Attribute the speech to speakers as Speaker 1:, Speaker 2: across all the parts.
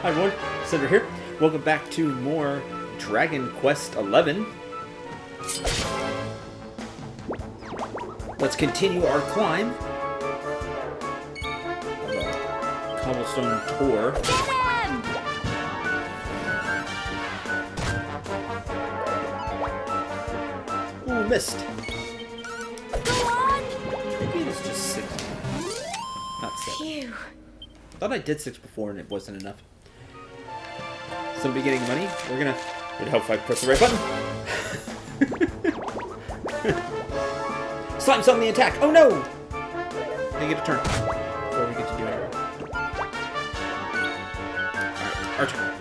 Speaker 1: Hi everyone, Cendril here. Welcome back to more Dragon Quest XI. Let's continue our climb of a cobblestone tour. Ooh, missed. Maybe it is just 6. Not 7.
Speaker 2: Phew.
Speaker 1: I thought I did 6 before and it wasn't enough. Somebody getting money. We're gonna... It'd help if I press the right button. Slime's on the attack. Oh no! They get a turn before we get to do anything. Alright, our turn.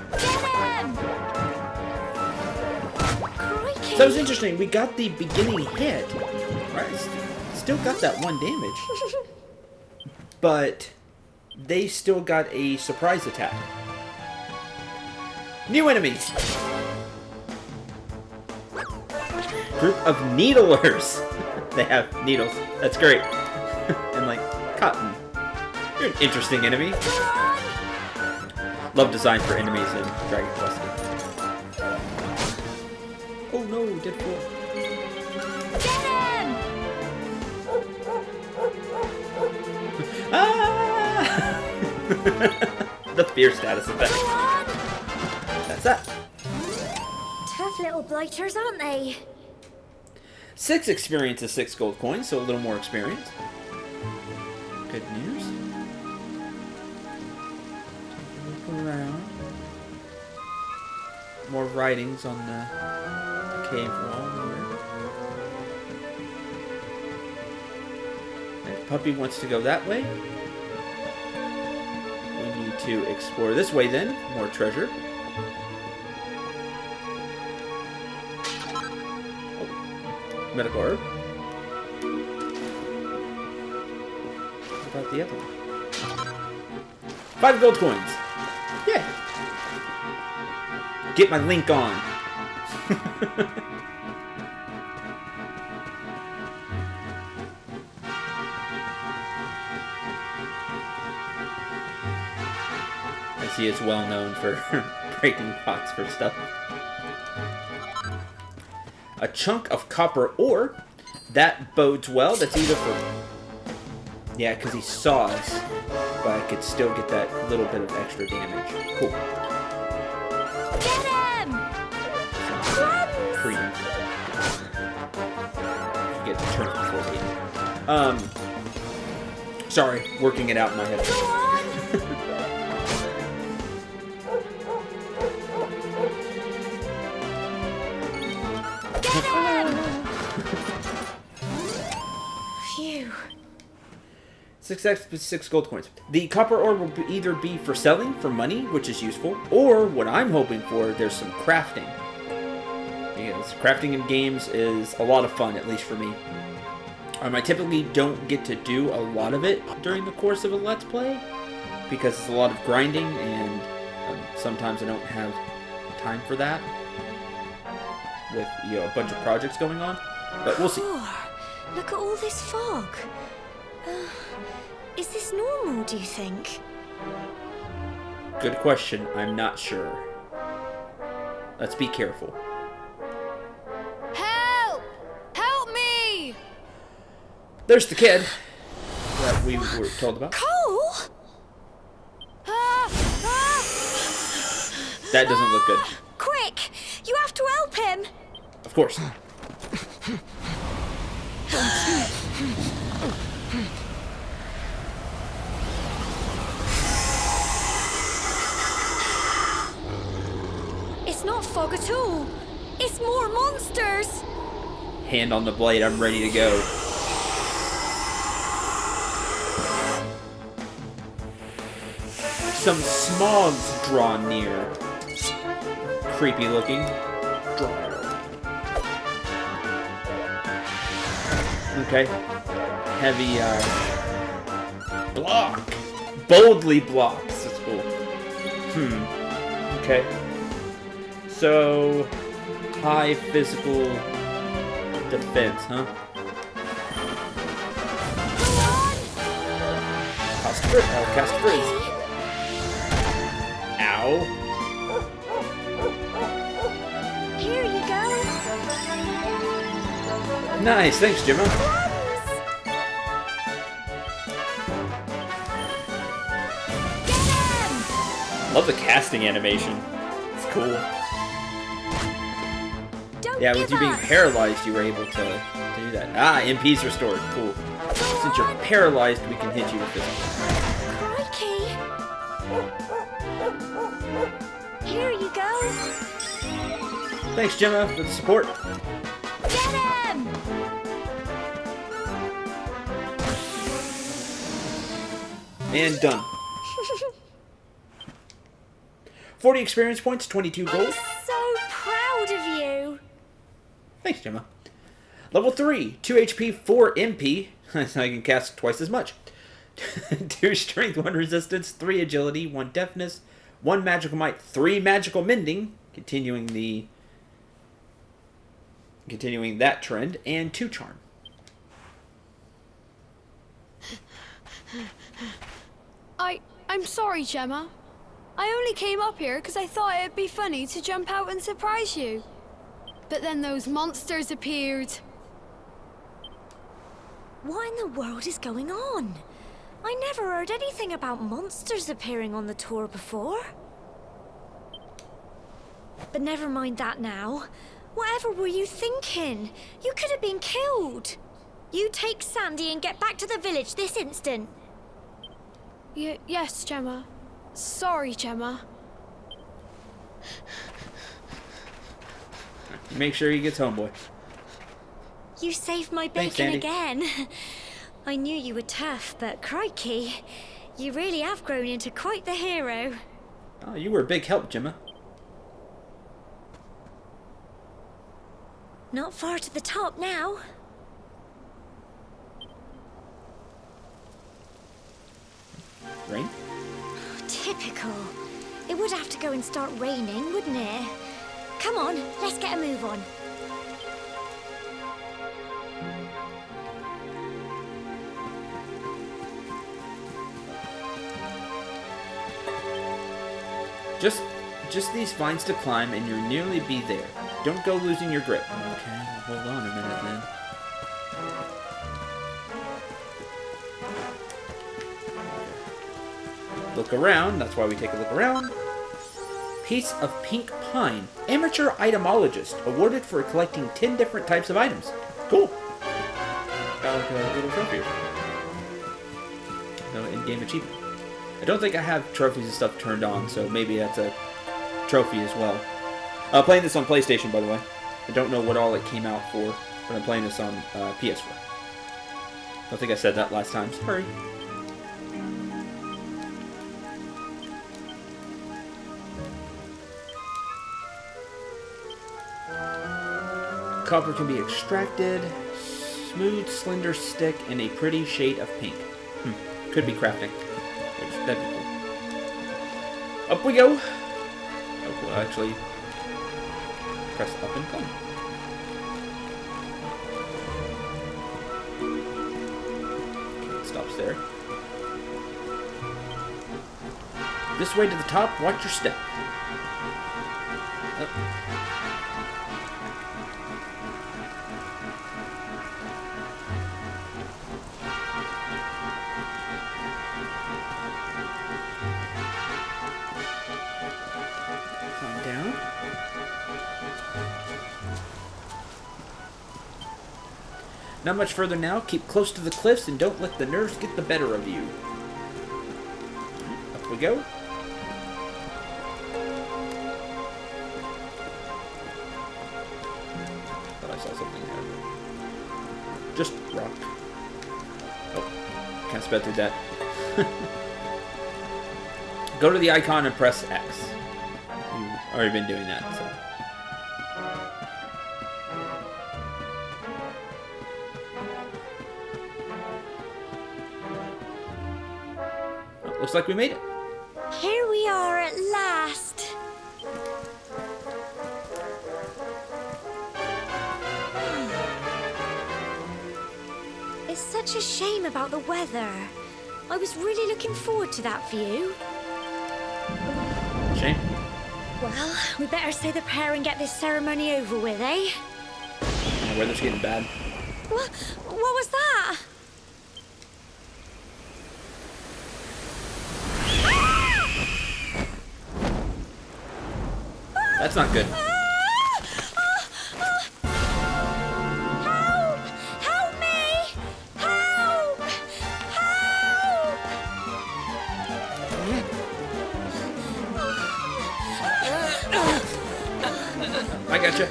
Speaker 1: So that was interesting. We got the beginning hit. Right? Still got that 1 damage. But they still got a surprise attack. New enemies! Group of needlers! They have needles. That's great. And like, cotton. You're an interesting enemy. Love design for enemies in Dragon Quest. Oh no, dead fool. Ah! The fear status effect. That's that.
Speaker 2: Tough little blighters, aren't they?
Speaker 1: 6 experience is 6 gold coins, so a little more experience. Good news. Look around. More writings on the cave wall here. And Puppy wants to go that way. We need to explore this way then. More treasure. Medical herb. What about the other one? 5 gold coins. Yeah. Get my link on. As he is well known for breaking pots for stuff. A chunk of copper ore. That bodes well. That's either for... Yeah, because he saw us. But I could still get that little bit of extra damage. Cool.
Speaker 2: Get him!
Speaker 1: Free. Get the turn before we... Sorry, working it out in my head.
Speaker 2: Phew.
Speaker 1: 6x with 6 gold coins. The copper ore will either be for selling for money, which is useful, or what I'm hoping for, there's some crafting. Because crafting in games is a lot of fun, at least for me. I typically don't get to do a lot of it during the course of a Let's Play, because it's a lot of grinding, and sometimes I don't have time for that, with a bunch of projects going on. But we'll see.
Speaker 2: Look at all this fog. Is this normal, do you think?
Speaker 1: Good question. I'm not sure. Let's be careful.
Speaker 2: Help! Help me!
Speaker 1: There's the kid that we were told about.
Speaker 2: Cole?
Speaker 1: That doesn't look good.
Speaker 2: Quick! You have to help him!
Speaker 1: Of course.
Speaker 2: It's not fog at all. It's more monsters.
Speaker 1: Hand on the blade, I'm ready to go. Some smogs drawn near. Creepy looking. Okay. Heavy, block. Boldly blocks. That's cool. Okay. So, high physical defense, huh? Cast Frizz. Ow. Ow.
Speaker 2: Here you go.
Speaker 1: Nice, thanks, Gemma. Love the casting animation. It's cool. Yeah, with you being paralyzed, you were able to do that. Ah, MP's restored. Cool. Since you're paralyzed, we can hit you with this.
Speaker 2: Crikey. Here you go.
Speaker 1: Thanks, Gemma, for the support.
Speaker 2: Get him!
Speaker 1: And done. 40 experience points, 22 gold.
Speaker 2: I'm so proud of you.
Speaker 1: Thanks, Gemma. Level 3, 2 HP, 4 MP. I can cast twice as much. 2 strength, 1 resistance, 3 agility, 1 deafness, 1 magical might, 3 magical mending, continuing that trend, and 2 charm.
Speaker 3: I'm sorry, Gemma. I only came up here because I thought it'd be funny to jump out and surprise you. But then those monsters appeared.
Speaker 2: What in the world is going on? I never heard anything about monsters appearing on the tour before. But never mind that now. Whatever were you thinking? You could have been killed. You take Sandy and get back to the village this instant.
Speaker 3: Yes, Gemma. Sorry, Gemma.
Speaker 1: Make sure he gets home, boy.
Speaker 2: You saved my
Speaker 1: Thanks,
Speaker 2: bacon
Speaker 1: Sandy.
Speaker 2: again. I knew you were tough, but crikey, you really have grown into quite the hero.
Speaker 1: Oh, you were a big help, Gemma.
Speaker 2: Not far to the top now.
Speaker 1: Rain?
Speaker 2: Typical. It would have to go and start raining, wouldn't it? Come on, let's get a move on.
Speaker 1: Just these vines to climb and you'll nearly be there. Don't go losing your grip. Okay, hold on a minute then. Look around, that's why we take a look around. Piece of pink pine. Amateur itemologist. Awarded for collecting 10 different types of items. Cool. Got like a little trophy. No in-game achievement. I don't think I have trophies and stuff turned on, so maybe that's a trophy as well. Playing this on PlayStation, by the way. I don't know what all it came out for, but I'm playing this on PS4. Don't think I said that last time. Sorry. Copper can be extracted. Smooth, slender stick, and a pretty shade of pink. Could be crafting. That'd be cool. Up we go. Oh, we'll actually press up and climb. Okay, it stops there. This way to the top. Watch your step. Up. Not much further now. Keep close to the cliffs and don't let the nerves get the better of you. Up we go. Thought I saw something there. Just rock. Oh, kind of sped through that. Go to the icon and press X. You've already been doing that, so. Looks like we made it.
Speaker 2: Here we are at last. It's such a shame about the weather. I was really looking forward to that view.
Speaker 1: shame.
Speaker 2: Well, we better say the prayer and get this ceremony over with, eh?
Speaker 1: The weather's getting bad.
Speaker 2: What was that?
Speaker 1: That's not good.
Speaker 2: Help! Help me! Help! Help!
Speaker 1: I gotcha.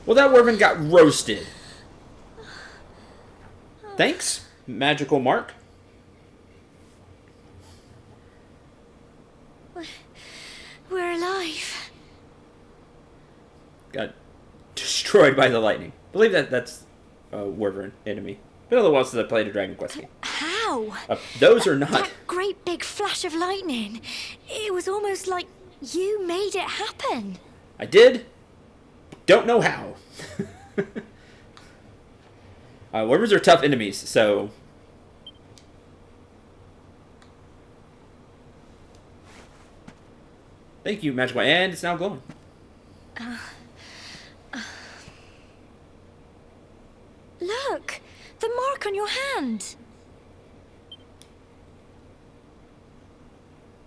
Speaker 1: Well, that Wyvern got roasted. Thanks, magical Mark.
Speaker 2: We're alive.
Speaker 1: Got destroyed by the lightning. I believe that's a Wyvern enemy. Been a little while since I played a Dragon Quest game.
Speaker 2: How?
Speaker 1: Those are not.
Speaker 2: That great big flash of lightning. It was almost like you made it happen.
Speaker 1: I did. Don't know how. Wyverns are tough enemies, so. Thank you, magical, and it's now glowing.
Speaker 2: Look, the mark on your hand.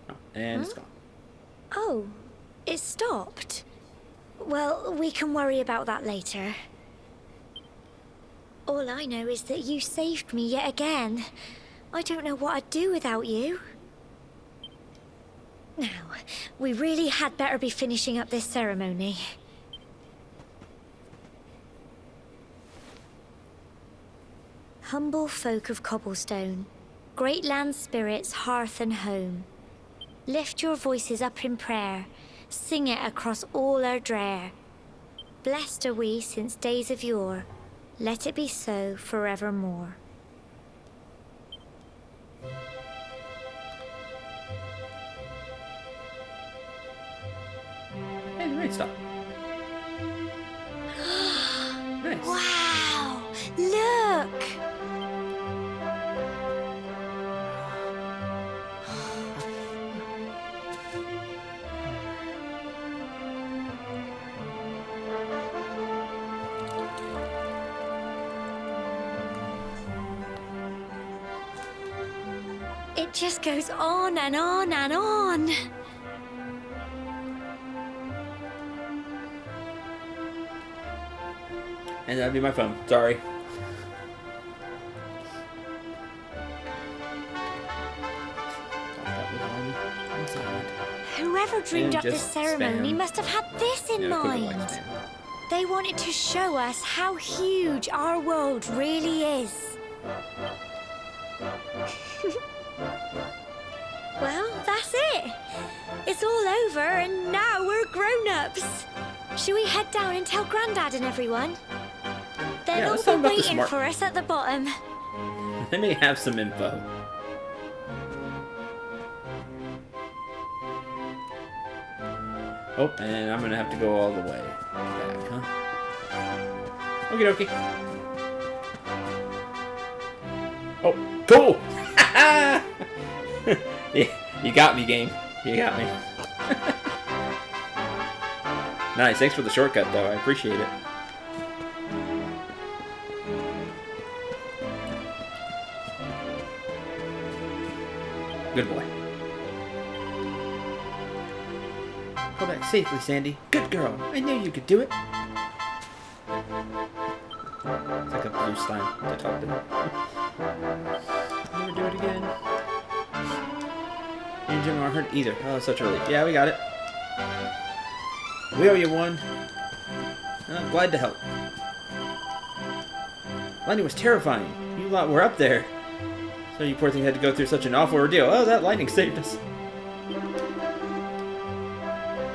Speaker 1: Oh, and it's gone.
Speaker 2: Oh, it stopped. Well, we can worry about that later. All I know is that you saved me yet again. I don't know what I'd do without you. Now, we really had better be finishing up this ceremony. Humble folk of cobblestone, great land spirits, hearth and home, lift your voices up in prayer, sing it across all our drear. Blessed are we since days of yore, let it be so forevermore.
Speaker 1: Hey, the rain stopped. Nice.
Speaker 2: Wow! Look! It just goes on and on and on.
Speaker 1: And that'd be my phone. Sorry.
Speaker 2: Whoever dreamed up this
Speaker 1: just
Speaker 2: ceremony
Speaker 1: spam.
Speaker 2: must have had this in mind. They wanted to show us how huge our world really is. Well, that's it. It's all over and now we're grown-ups. Shall we head down and tell Grandad and everyone? They'll
Speaker 1: let's talk
Speaker 2: all
Speaker 1: about
Speaker 2: be
Speaker 1: this
Speaker 2: waiting
Speaker 1: mark.
Speaker 2: for us at the bottom.
Speaker 1: They may have some info. Oh, and I'm gonna have to go all the way back, huh? Okie dokie. Oh, cool! Yeah, you got me, game. You got me. Nice, thanks for the shortcut, though. I appreciate it. Good boy. Go back safely, Sandy. Good girl. I knew you could do it. It's like a blue slime to talk to me. Never do it again. Me and Jim aren't hurt either. Oh, that's such a relief. Yeah, we got it. We owe you one. Glad to help. Lightning was terrifying. You lot were up there. So you poor thing had to go through such an awful ordeal. Oh, that lightning saved us.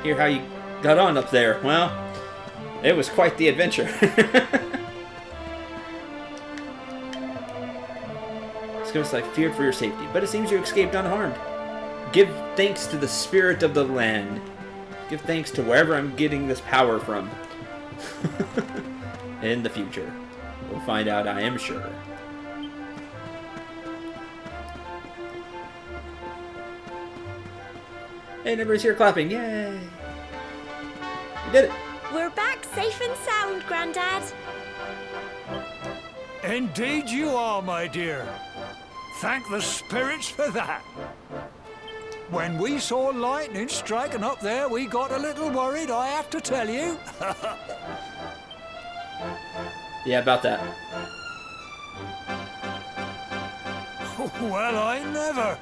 Speaker 1: Hear how you got on up there. Well, It was quite the adventure. Like feared for your safety, but it seems you escaped unharmed. Give thanks to the spirit of the land. Give thanks to wherever I'm getting this power from. In the future. We'll find out, I am sure. Hey, everybody's here clapping. Yay! We did it!
Speaker 2: We're back safe and sound, Grandad.
Speaker 4: Indeed you are, my dear. Thank the spirits for that. When we saw lightning striking up there, we got a little worried, I have to tell you.
Speaker 1: Yeah, about that.
Speaker 4: Well, I never.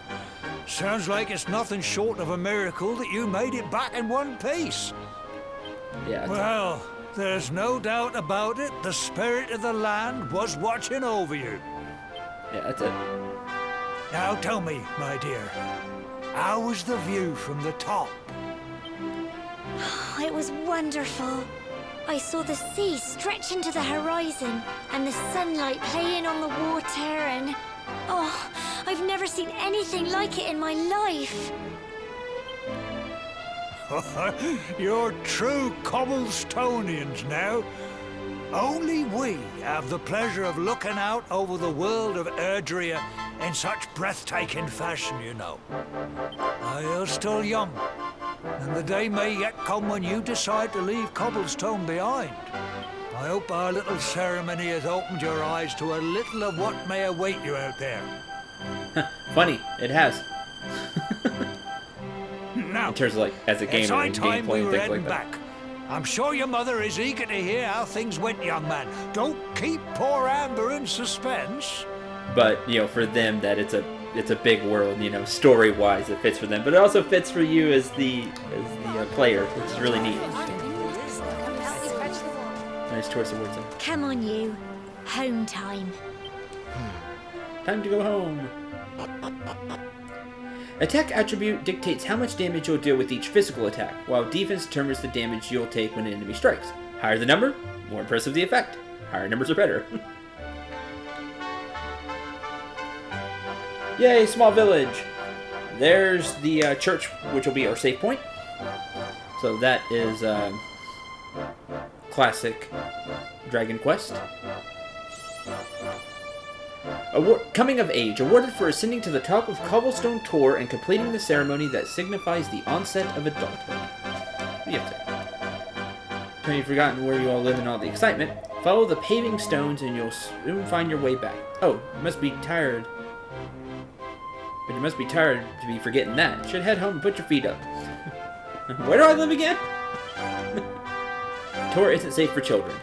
Speaker 4: Sounds like it's nothing short of a miracle that you made it back in one piece.
Speaker 1: Yeah.
Speaker 4: Well, there's no doubt about it. The spirit of the land was watching over you.
Speaker 1: Yeah, that's it.
Speaker 4: Now tell me, my dear, how was the view from the top?
Speaker 2: It was wonderful. I saw the sea stretch into the horizon and the sunlight playing on the water and... Oh, I've never seen anything like it in my life.
Speaker 4: You're true Cobblestonians now. Only we have the pleasure of looking out over the world of Erdrea in such breathtaking fashion, you know. You're still young, and the day may yet come when you decide to leave Cobblestone behind. I hope our little ceremony has opened your eyes to a little of what may await you out there.
Speaker 1: Funny, it has.
Speaker 4: Now,
Speaker 1: in terms of like as a gamer
Speaker 4: it's high
Speaker 1: and
Speaker 4: time we
Speaker 1: gameplay and
Speaker 4: were
Speaker 1: things
Speaker 4: heading
Speaker 1: like that.
Speaker 4: back. I'm sure your mother is eager to hear how things went, young man. Don't keep poor Amber in suspense.
Speaker 1: But you know, for them, that it's a big world. You know, story-wise, it fits for them, but it also fits for you as the player. It's really neat. Nice choice of words.
Speaker 2: Come on, you. Home time.
Speaker 1: Time to go home. Attack attribute dictates how much damage you'll deal with each physical attack, while defense determines the damage you'll take when an enemy strikes. Higher the number, more impressive the effect. Higher numbers are better. Yay, small village! There's the church, which will be our save point. So that is classic Dragon Quest. Coming of age, awarded for ascending to the top of Cobblestone Tor and completing the ceremony that signifies the onset of adulthood. What do you have to say? Have you forgotten where you all live in all the excitement? Follow the paving stones and you'll soon find your way back. Oh, you must be tired. But you must be tired to be forgetting that. Should head home and put your feet up. Where do I live again? Tor isn't safe for children.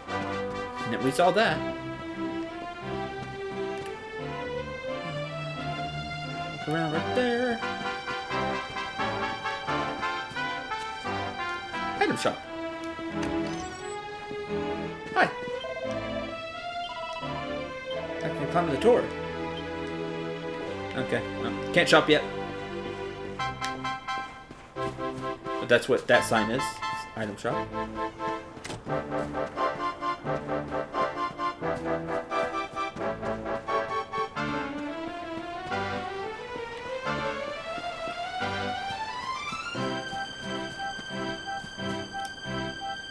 Speaker 1: And we saw that. Look around right there. Item shop. Hi. I can climb the Tor. Okay, well, can't shop yet. But that's what that sign is. Item shop.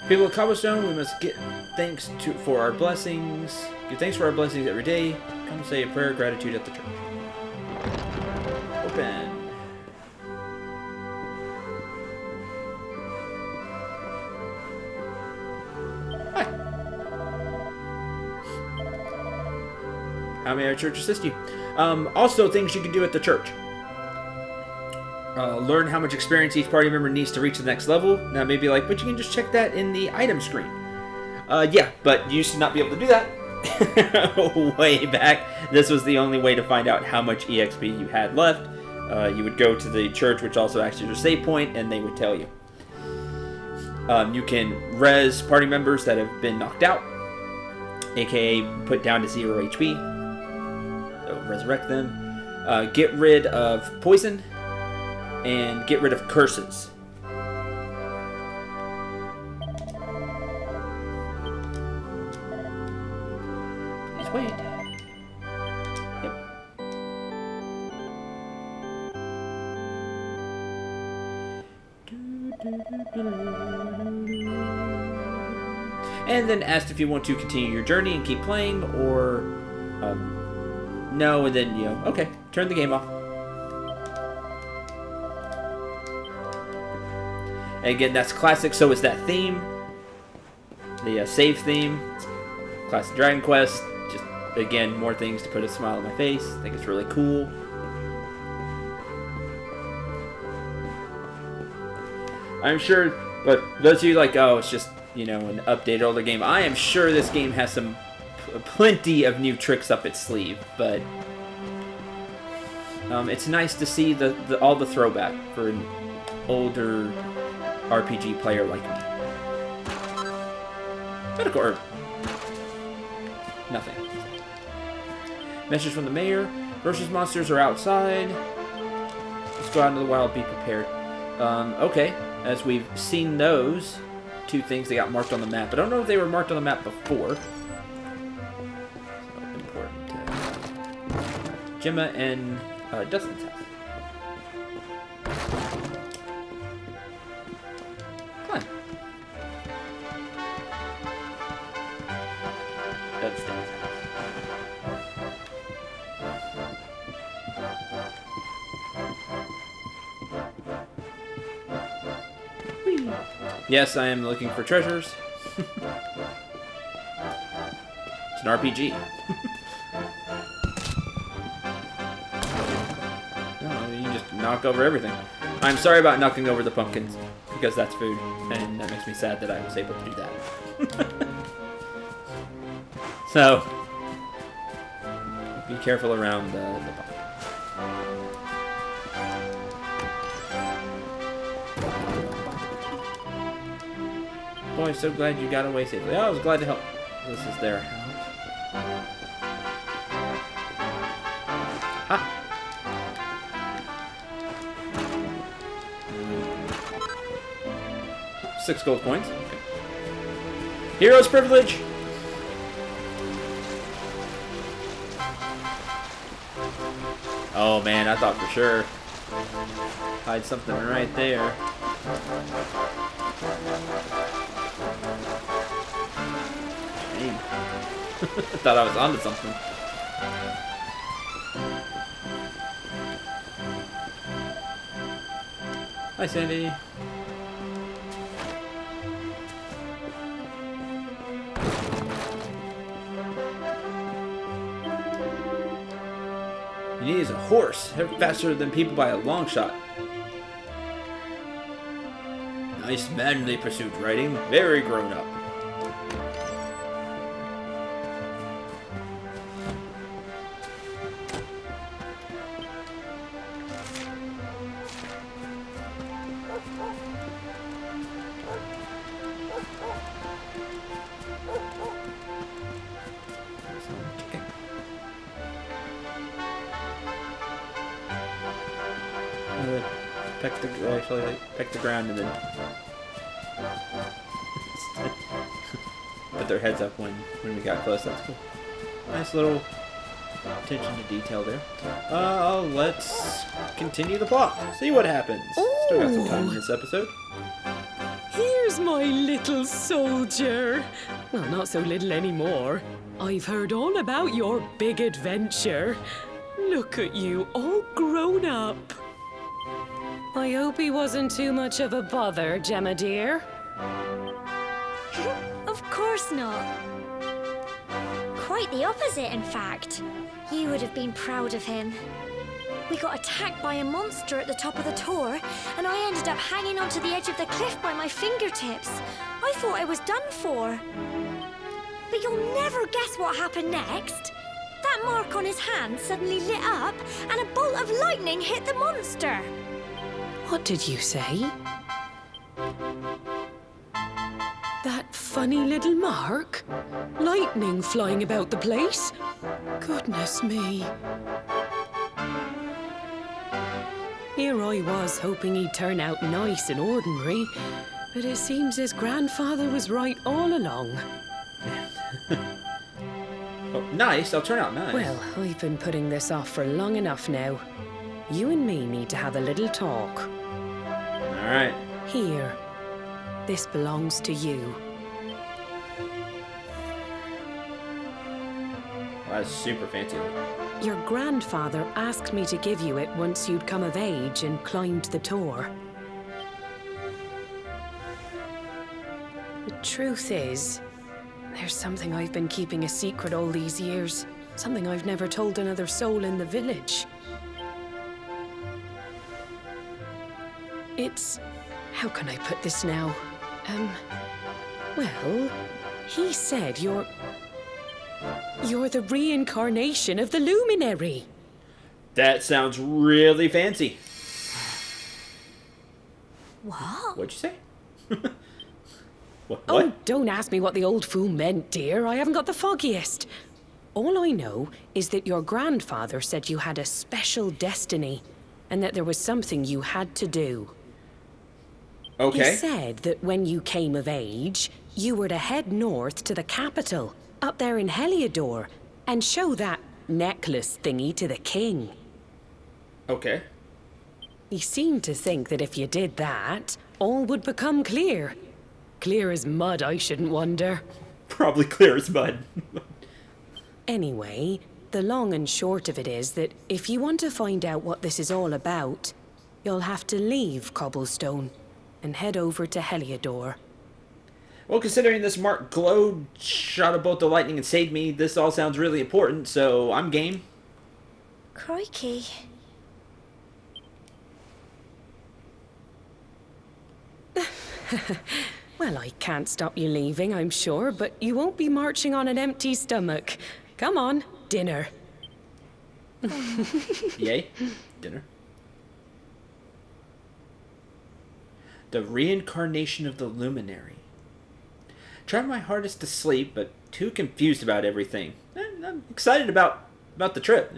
Speaker 1: People of Cobblestone, we must get thanks for our blessings. Give thanks for our blessings every day. Come say a prayer of gratitude at the church. Open. Hi. How may our church assist you? Also, things you can do at the church. Learn how much experience each party member needs to reach the next level. Now, maybe like, but you can just check that in the item screen. Yeah, but you used to not be able to do that. Way back, this was the only way to find out how much EXP you had left. You would go to the church, which also acts as your save point, and they would tell you. You can res party members that have been knocked out, aka put down to 0 HP. So resurrect them. Get rid of poison, and get rid of curses. Just wait. Yep. And then asked if you want to continue your journey and keep playing, or no, and then, okay, turn the game off. And again, that's classic, so is that theme. The save theme. Classic Dragon Quest. Just, again, more things to put a smile on my face. I think it's really cool. I'm sure, but those of you like, oh, it's just, an updated older game. I am sure this game has some plenty of new tricks up its sleeve, but it's nice to see all the throwback for an older RPG player like me. Medical herb. Nothing. Message from the mayor. Versus monsters are outside. Let's go out into the wild, be prepared. Okay, as we've seen those two things, they got marked on the map. I don't know if they were marked on the map before. So important. Gemma and Dustin's house. Climb. Dustin's house. Yes, I am looking for treasures. It's an RPG. No, you just knock over everything. I'm sorry about knocking over the pumpkins, because that's food, and that makes me sad that I was able to do that. So, be careful around the pumpkin. Boy, so glad you got away safely. Oh, I was glad to help. This is their house. Ha! 6 gold coins. Okay. Hero's privilege! Oh man, I thought for sure. Hide something right there. I thought I was onto something. Hi, Sandy. You need is a horse. Faster than people by a long shot. Nice manly pursuit riding. Very grown up. Peck the ground and then put their heads up when we got close. That's cool. Nice little attention to detail there. Let's continue the plot. See what happens. Still got some time in this episode.
Speaker 5: Here's my little soldier. Well, not so little anymore. I've heard all about your big adventure. Look at you, all grown up. I hope he wasn't too much of a bother, Gemma dear.
Speaker 2: Of course not. Quite the opposite, in fact. You would have been proud of him. We got attacked by a monster at the top of the tor, and I ended up hanging onto the edge of the cliff by my fingertips. I thought I was done for. But you'll never guess what happened next. That mark on his hand suddenly lit up, and a bolt of lightning hit the monster.
Speaker 5: What did you say? That funny little mark? Lightning flying about the place? Goodness me. Here I was hoping he'd turn out nice and ordinary, but it seems his grandfather was right all along.
Speaker 1: Oh, nice. I'll turn out nice.
Speaker 5: Well, I've been putting this off for long enough now. You and me need to have a little talk.
Speaker 1: Alright.
Speaker 5: Here. This belongs to you.
Speaker 1: Well, that's super fancy.
Speaker 5: Your grandfather asked me to give you it once you'd come of age and climbed the Tor. The truth is, there's something I've been keeping a secret all these years. Something I've never told another soul in the village. It's... how can I put this now? Well, he said you're the reincarnation of the Luminary.
Speaker 1: That sounds really fancy.
Speaker 2: What?
Speaker 1: What'd you say? What?
Speaker 5: Oh, don't ask me what the old fool meant, dear. I haven't got the foggiest. All I know is that your grandfather said you had a special destiny, and that there was something you had to do.
Speaker 1: Okay.
Speaker 5: He said that when you came of age, you were to head north to the capital, up there in Heliodor, and show that necklace thingy to the king.
Speaker 1: Okay.
Speaker 5: He seemed to think that if you did that, all would become clear. Clear as mud, I shouldn't wonder.
Speaker 1: Probably clear as mud.
Speaker 5: Anyway, the long and short of it is that if you want to find out what this is all about, you'll have to leave Cobblestone and head over to Heliodor.
Speaker 1: Well, considering this mark glowed, shot a bolt of lightning, and saved me, this all sounds really important, so I'm game.
Speaker 2: Crikey.
Speaker 5: Well, I can't stop you leaving, I'm sure, but you won't be marching on an empty stomach. Come on, dinner.
Speaker 1: Yay. Dinner. The reincarnation of the Luminary. Tried my hardest to sleep, but too confused about everything. I'm excited about the trip.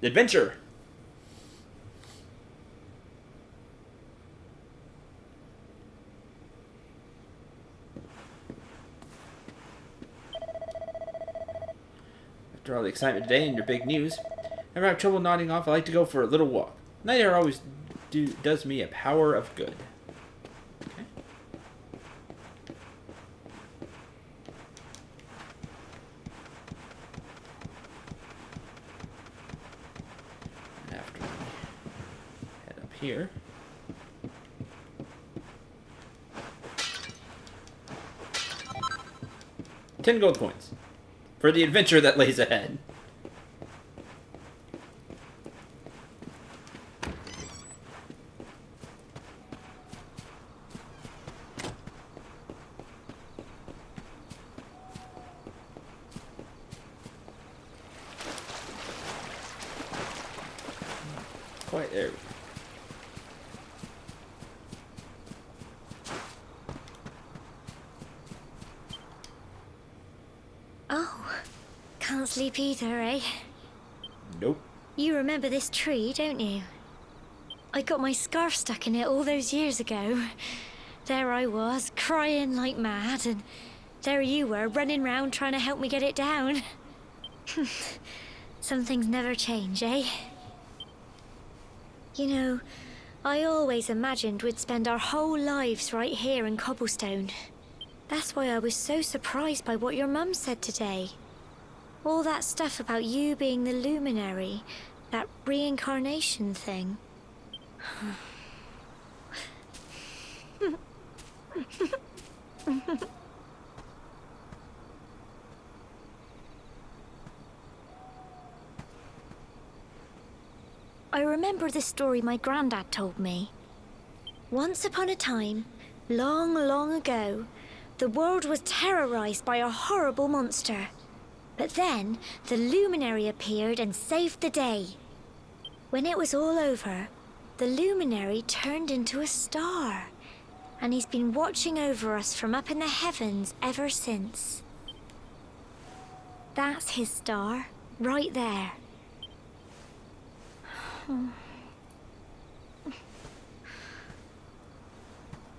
Speaker 1: Adventure. After all the excitement today and your big news, whenever I have trouble nodding off, I like to go for a little walk. Night air always does me a power of good. Okay. After we head up here. $10 gold coins for the adventure that lays ahead. Quite there.
Speaker 2: Oh, can't sleep either, eh?
Speaker 1: Nope.
Speaker 2: You remember this tree, don't you? I got my scarf stuck in it all those years ago. There I was, crying like mad, and there you were, running round trying to help me get it down. Some things never change, eh? You know, I always imagined we'd spend our whole lives right here in Cobblestone. That's why I was so surprised by what your mum said today. All that stuff about you being the Luminary, that reincarnation thing. I remember the story my granddad told me. Once upon a time, long, long ago, the world was terrorized by a horrible monster. But then, the Luminary appeared and saved the day. When it was all over, the Luminary turned into a star. And he's been watching over us from up in the heavens ever since. That's his star, right there.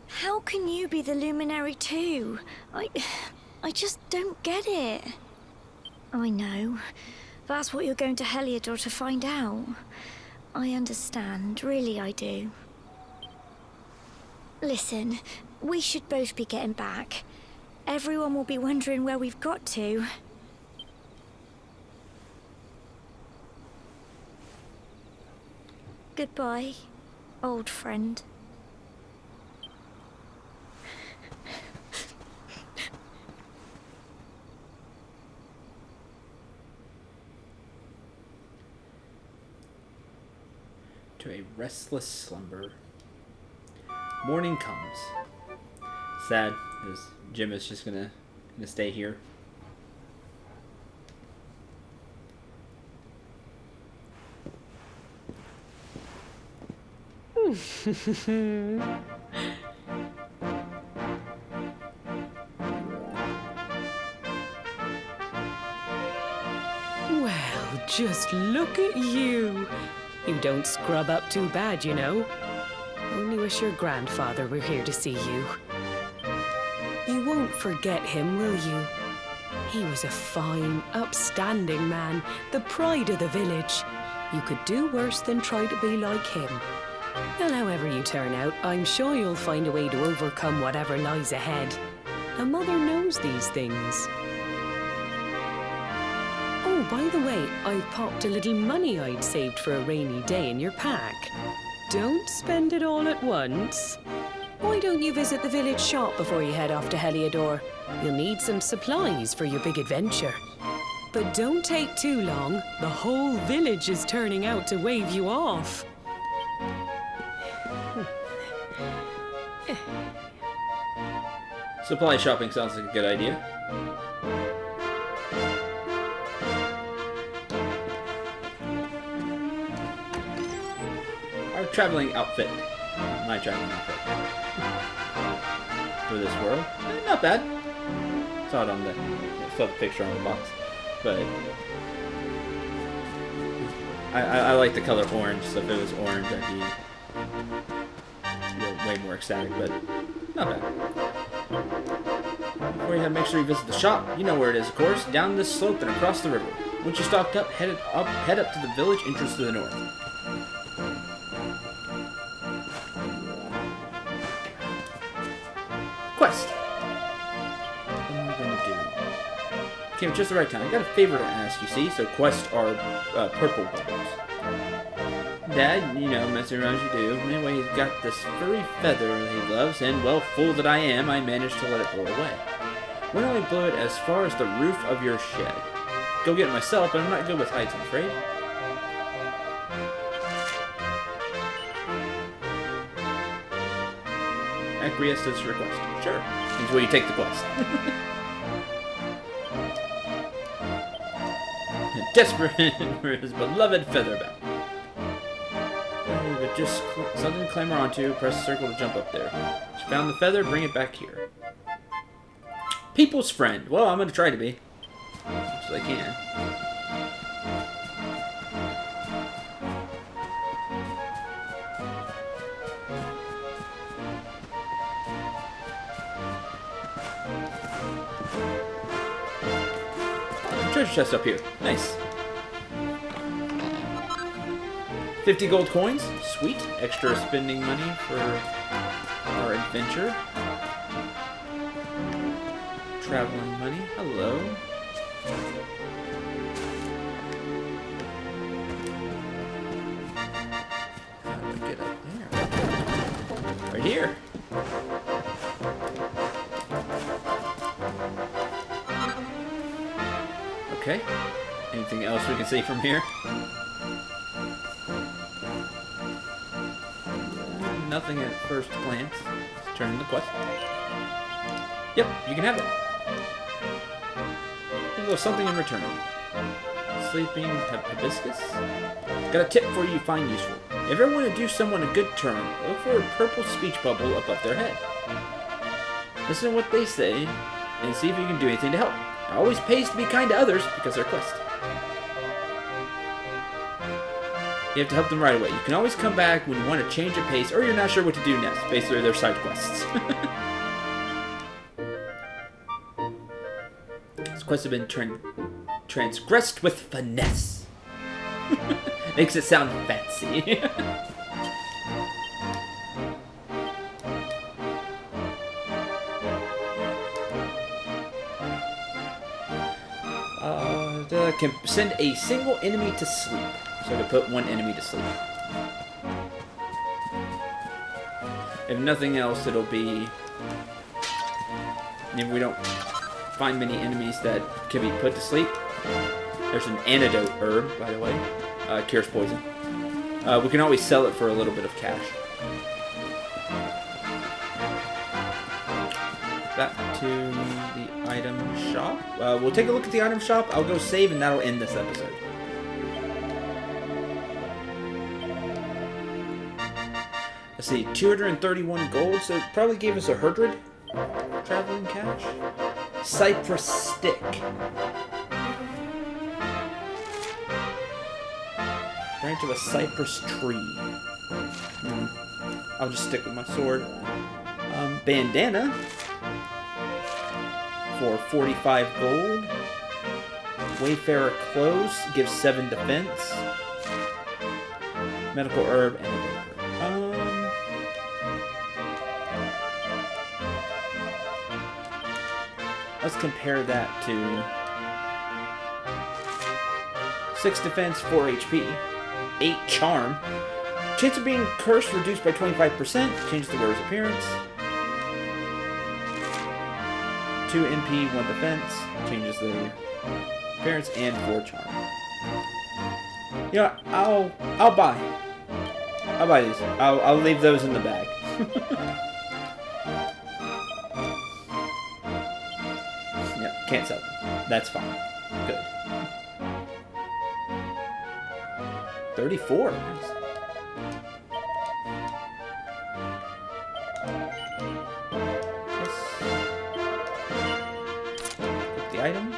Speaker 2: How can you be the Luminary too? I just don't get it. I know. That's what you're going to Heliodor to find out. I understand, really I do. Listen, we should both be getting back. Everyone will be wondering where we've got to. Goodbye, old friend.
Speaker 1: To a restless slumber. Morning comes. Sad, because Jim is just gonna stay here.
Speaker 5: Well, just look at you. You don't scrub up too bad, you know. Only wish your grandfather were here to see you. You won't forget him, will you? He was a fine, upstanding man, the pride of the village. You could do worse than try to be like him. Well, however you turn out, I'm sure you'll find a way to overcome whatever lies ahead. A mother knows these things. Oh, by the way, I've popped a little money I'd saved for a rainy day in your pack. Don't spend it all at once. Why don't you visit the village shop before you head off to Heliodor? You'll need some supplies for your big adventure. But don't take too long. The whole village is turning out to wave you off.
Speaker 1: Supply shopping sounds like a good idea. Our traveling outfit. My traveling outfit. For this world. Not bad. Saw it on the picture on the box. But I like the color orange, so if it was orange I'd be way more ecstatic, but not bad. Before you make sure you visit the shop, you know where it is, of course, down this slope and across the river. Once you're stocked up, head up to the village entrance to the north. Quest. What am I going to do? Came just the right time. I got a favor to ask, you see, so quests are purple bubbles. Dad, you know, messing around as you do. Anyway, he's got this furry feather that he loves, and, well, fool that I am, I managed to let it blow away. Why don't I blow it as far as the roof of your shed? Go get it myself, but I'm not good with heights, I'm afraid. Acquiesce to this request. Sure. Means will you take the quest? Desperate for his beloved featherbed. But just something to clamber onto. Press circle to jump up there. She found the feather. Bring it back here. People's friend. Well, I'm going to try to be. As much as I can. Treasure chest up here. Nice. 50 gold coins. Sweet. Extra spending money for our adventure. Traveling money. Hello. How do I get up there? Right here. Okay. Anything else we can see from here? Nothing at first glance. Let's turn in the quest. Yep, you can have it. There's a little something in return. Sleeping hibiscus. Got a tip for you find useful. If you ever want to do someone a good turn, look for a purple speech bubble above their head. Listen to what they say and see if you can do anything to help. It always pays to be kind to others because they're quest. You have to help them right away. You can always come back when you want to change your pace or you're not sure what to do next. Basically, they're side quests. quests have been transgressed with finesse. Makes it sound fancy. Can send a single enemy to sleep. So I can put one enemy to sleep. If nothing else, it'll be... If we don't find many enemies that can be put to sleep. There's an antidote herb, by the way. Cures poison. We can always sell it for a little bit of cash. Back to the item shop. We'll take a look at the item shop. I'll go save, and that'll end this episode. Let's see, 231 gold, so it probably gave us 100 traveling cash. Cypress stick. Branch of a cypress tree. I'll just stick with my sword. Bandana. For 45 gold. Wayfarer clothes gives 7 defense. Medical herb and a herb. Let's compare that to 6 defense, 4 HP, 8 charm. Chance of being cursed reduced by 25%. Changes the wearer's appearance. 2 MP, 1 defense, changes the appearance, and 4 charm. You know what? I'll buy these. I'll leave those in the bag. Yep, can't sell them. That's fine. Good. 34. Nice. Item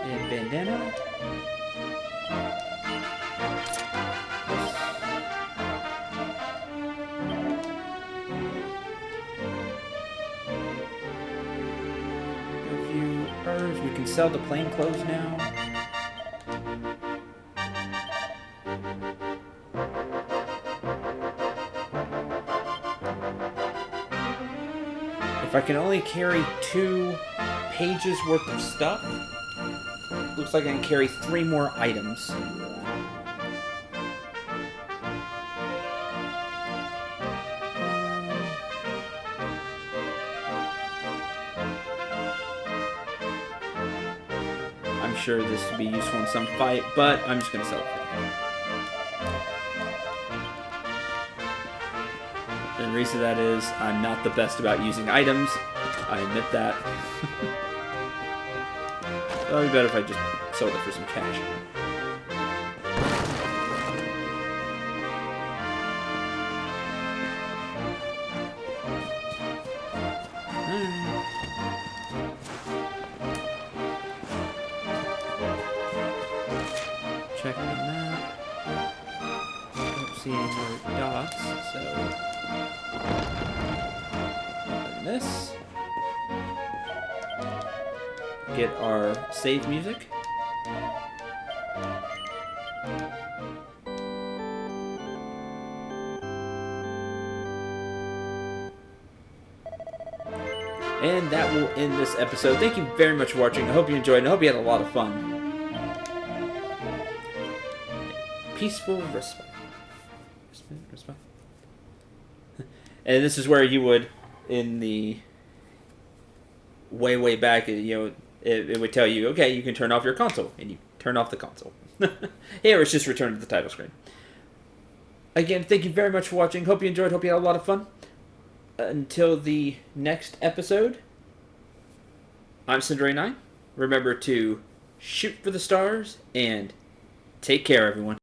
Speaker 1: and bandana. A few herbs. We can sell the plain clothes now. If I can only carry 2 pages worth of stuff, looks like I can carry 3 more items. I'm sure this would be useful in some fight, but I'm just going to sell it. And the reason that is, I'm not the best about using items. I admit that. It would be better if I just sold it for some cash. Check the map. Don't see any more dots, so... Open this. Get our save music. And that will end this episode. Thank you very much for watching. I hope you enjoyed, and I hope you had a lot of fun. Peaceful respite. Respite. And this is where you would, in the way back, you know, it would tell you, okay, you can turn off your console, and you turn off the console. Here, it's just returned to the title screen. Again, thank you very much for watching. Hope you enjoyed. Hope you had a lot of fun. Until the next episode, I'm Cendril. Remember to shoot for the stars, and take care, everyone.